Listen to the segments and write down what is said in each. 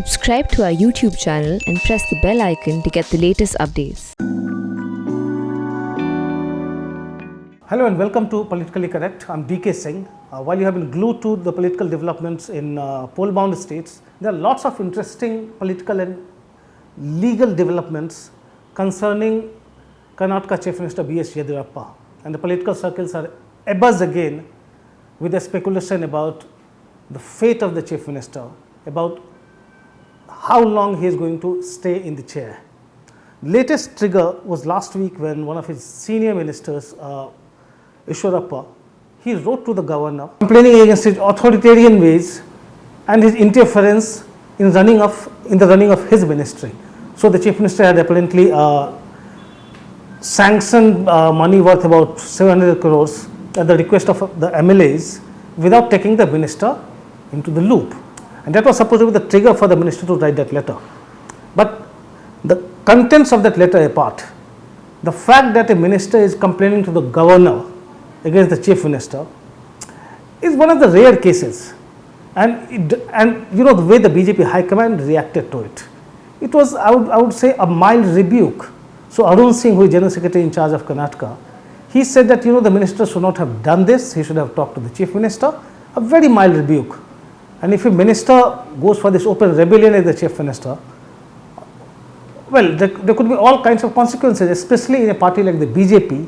Subscribe to our YouTube channel and press the bell icon to get the latest updates. Hello and welcome to Politically Correct. I'm DK Singh. While you have been glued to the political developments in poll-bound states, there are lots of interesting political and legal developments concerning Karnataka Chief Minister B.S. Yediyurappa. And the political circles are abuzz again with a speculation about the fate of the Chief Minister, about how long he is going to stay in the chair. Latest trigger was last week when one of his senior ministers, Yediyurappa, he wrote to the governor complaining against his authoritarian ways and his interference in the running of his ministry. So the Chief Minister had apparently sanctioned money worth about 700 crores at the request of the MLAs without taking the minister into the loop. And that was supposed to be the trigger for the minister to write that letter. But the contents of that letter apart, the fact that a minister is complaining to the governor against the chief minister is one of the rare cases. And you know the way the BJP High Command reacted to it. It was, I would say, a mild rebuke. So Arun Singh, who is General Secretary in charge of Karnataka, he said that the minister should not have done this. He should have talked to the chief minister. A very mild rebuke. And if a minister goes for this open rebellion as the chief minister, well, there could be all kinds of consequences, especially in a party like the BJP,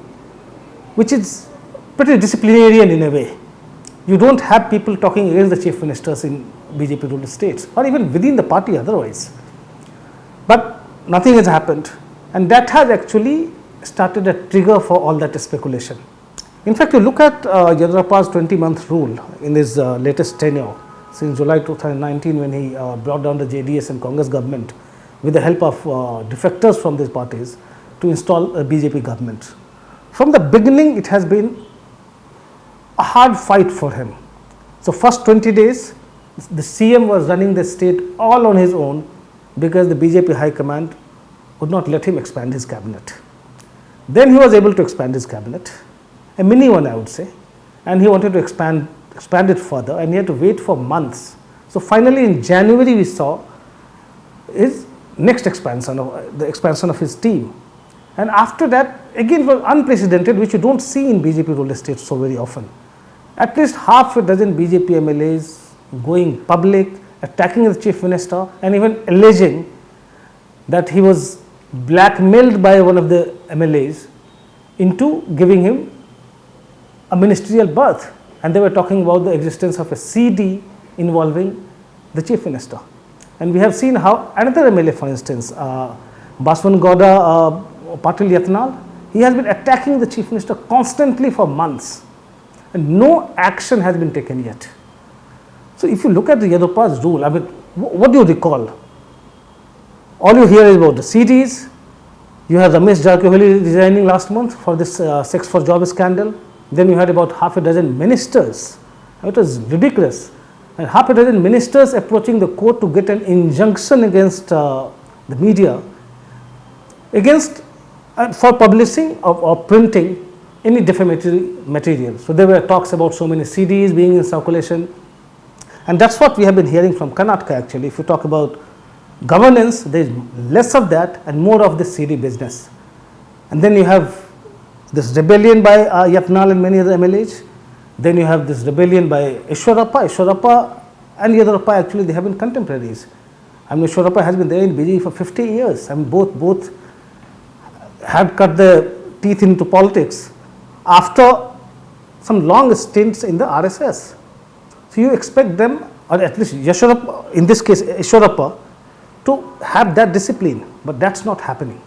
which is pretty disciplinarian in a way. You don't have people talking against the chief ministers in BJP ruled states, or even within the party otherwise. But nothing has happened, and that has actually started a trigger for all that speculation. In fact, you look at Yediyurappa's 20-month rule in his latest tenure, since July 2019 when he brought down the JDS and Congress government with the help of defectors from these parties to install a BJP government. From the beginning, it has been a hard fight for him. So first 20 days, the CM was running the state all on his own because the BJP High Command would not let him expand his cabinet. Then he was able to expand his cabinet, a mini one I would say, and he wanted to expand it further, and he had to wait for months. So finally in January we saw his next expansion, the expansion of his team. And after that, again was unprecedented, which you don't see in BJP ruled states so very often. At least half a dozen BJP MLAs going public, attacking the chief minister, and even alleging that he was blackmailed by one of the MLAs into giving him a ministerial berth. And they were talking about the existence of a CD involving the chief minister. And we have seen how another MLA, for instance, Baswan Gowda Patil Yatnal, he has been attacking the chief minister constantly for months, and no action has been taken yet. So if you look at the Yediyurappa's rule, I mean, what do you recall? All you hear is about the CDs. You have Ramesh Jargoholi resigning last month for this sex for job scandal. Then you had about half a dozen ministers. It was ridiculous. And half a dozen ministers approaching the court to get an injunction against the media against for publishing or printing any defamatory material. So there were talks about so many CDs being in circulation. And that's what we have been hearing from Karnataka actually. If you talk about governance, there is less of that and more of the CD business. And then you have this rebellion by Yatnal and many other MLAs. Then you have this rebellion by Yediyurappa. Yediyurappa and Yediyurappa actually they have been contemporaries. I mean, Yediyurappa has been there in BJP for 50 years. I mean, both had cut their teeth into politics after some long stints in the RSS. So you expect them, or at least Yediyurappa, in this case Yediyurappa, to have that discipline, but that's not happening.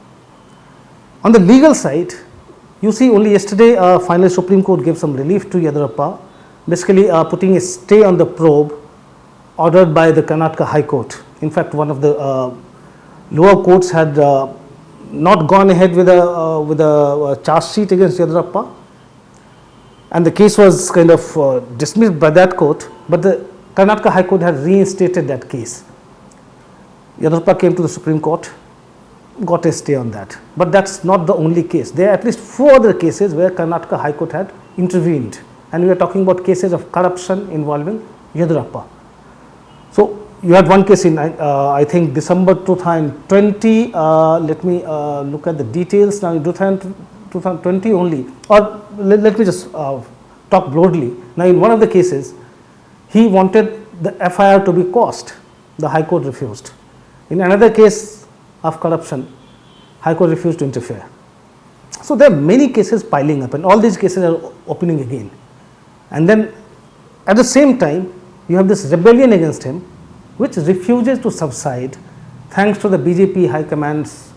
On the legal side, you see only yesterday finally Supreme Court gave some relief to Yediyurappa, basically putting a stay on the probe ordered by the Karnataka High Court. In fact, one of the lower courts had not gone ahead with a charge sheet against Yediyurappa, and the case was kind of dismissed by that court, but the Karnataka High Court had reinstated that case. Yediyurappa came to the Supreme Court, got a stay on that. But that's not the only case. There are at least 4 other cases where Karnataka High Court had intervened, and we are talking about cases of corruption involving Yediyurappa. So you had one case in, I think, December 2020. Let me look at the details now. In 2020 only, or let me just talk broadly. Now, in one of the cases, he wanted the FIR to be quashed. The High Court refused. In another case of corruption, High Court refused to interfere. So, there are many cases piling up, and all these cases are opening again. And then at the same time, you have this rebellion against him, which refuses to subside thanks to the BJP High Command's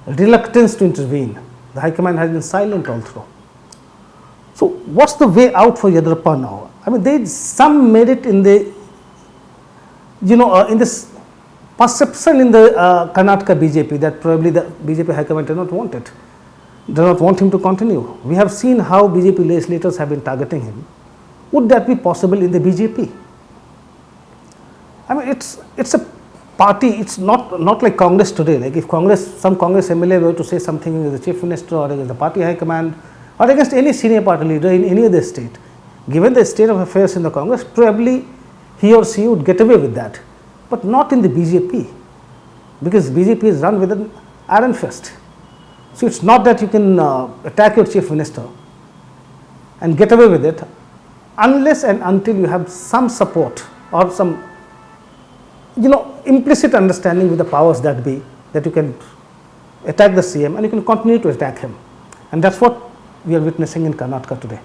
reluctance to intervene. The High Command has been silent all through. So, what's the way out for Yediyurappa now? I mean, there is some merit in the, in this perception in the Karnataka BJP that probably the BJP High Command does not want it, does not want him to continue. We have seen how BJP legislators have been targeting him. Would that be possible in the BJP? I mean, it's a party. It's not like Congress today. Like if some Congress MLA were to say something against the Chief Minister or against the party high command or against any senior party leader in any other state, given the state of affairs in the Congress, probably he or she would get away with that, but not in the BJP, because BJP is run with an iron fist. So it's not that you can attack your Chief Minister and get away with it unless and until you have some support or some implicit understanding with the powers that be, that you can attack the CM and you can continue to attack him. And that's what we are witnessing in Karnataka today.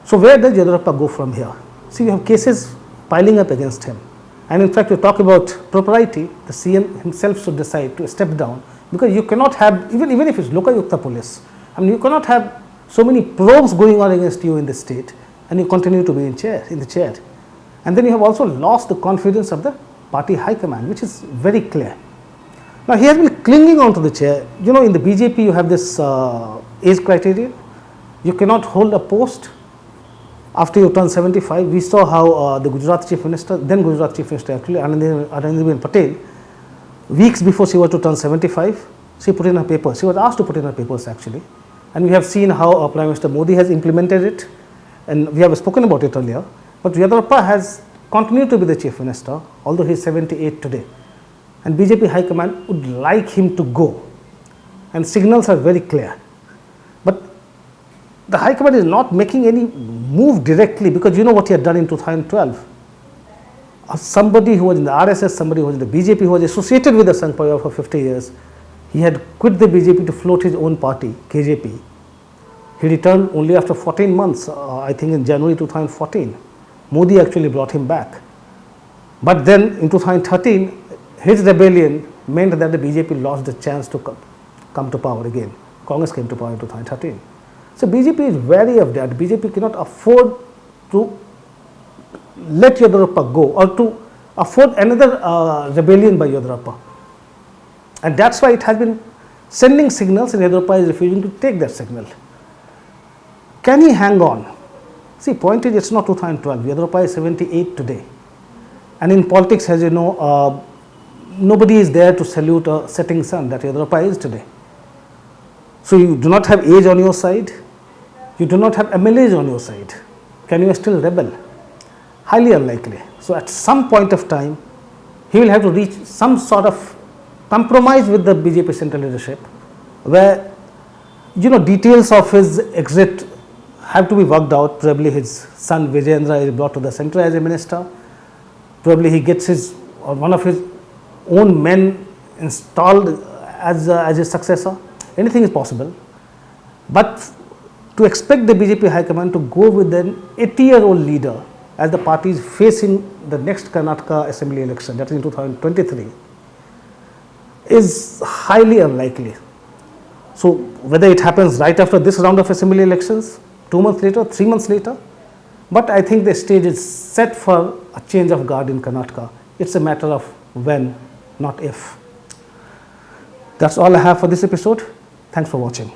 So where does Yediyurappa go from here? See, you have cases piling up against him. And in fact, you talk about propriety, the CM himself should decide to step down, because you cannot have, even if it's Lokayukta police, I mean, you cannot have so many probes going on against you in the state and you continue to be in the chair. And then you have also lost the confidence of the party high command, which is very clear. Now, he has been clinging on to the chair. In the BJP, you have this age criteria. You cannot hold a post after you turn 75. We saw how the Gujarat Chief Minister, then Gujarat Chief Minister actually, Anandibhen Patel, weeks before she was to turn 75, she put in her papers. She was asked to put in her papers actually. And we have seen how Prime Minister Modi has implemented it, and we have spoken about it earlier. But Yediyurappa has continued to be the Chief Minister, although he is 78 today. And BJP High Command would like him to go. And signals are very clear. But the High Command is not making any move directly, because you know what he had done in 2012. Somebody who was in the RSS, somebody who was in the BJP, who was associated with the Sangh Parivar for 50 years, he had quit the BJP to float his own party, KJP. He returned only after 14 months, I think in January 2014. Modi actually brought him back. But then in 2013, his rebellion meant that the BJP lost the chance to come to power again. Congress came to power in 2013. So BJP is wary of that. BJP cannot afford to let Yediyurappa go or to afford another rebellion by Yediyurappa. And that's why it has been sending signals, and Yediyurappa is refusing to take that signal. Can he hang on? See, point is, it's not 2012. Yediyurappa is 78 today. And in politics, as you know, nobody is there to salute a setting sun that Yediyurappa is today. So you do not have age on your side. You do not have MLAs on your side. Can you still rebel? Highly unlikely. So at some point of time, he will have to reach some sort of compromise with the BJP central leadership, where details of his exit have to be worked out. Probably his son Vijayendra is brought to the center as a minister. Probably he gets one of his own men installed as his successor. Anything is possible. But to expect the BJP High Command to go with an 80-year-old leader as the party is facing the next Karnataka Assembly election, that is in 2023, is highly unlikely. So whether it happens right after this round of Assembly elections, 2 months later, 3 months later, but I think the stage is set for a change of guard in Karnataka. It's a matter of when, not if. That's all I have for this episode. Thanks for watching.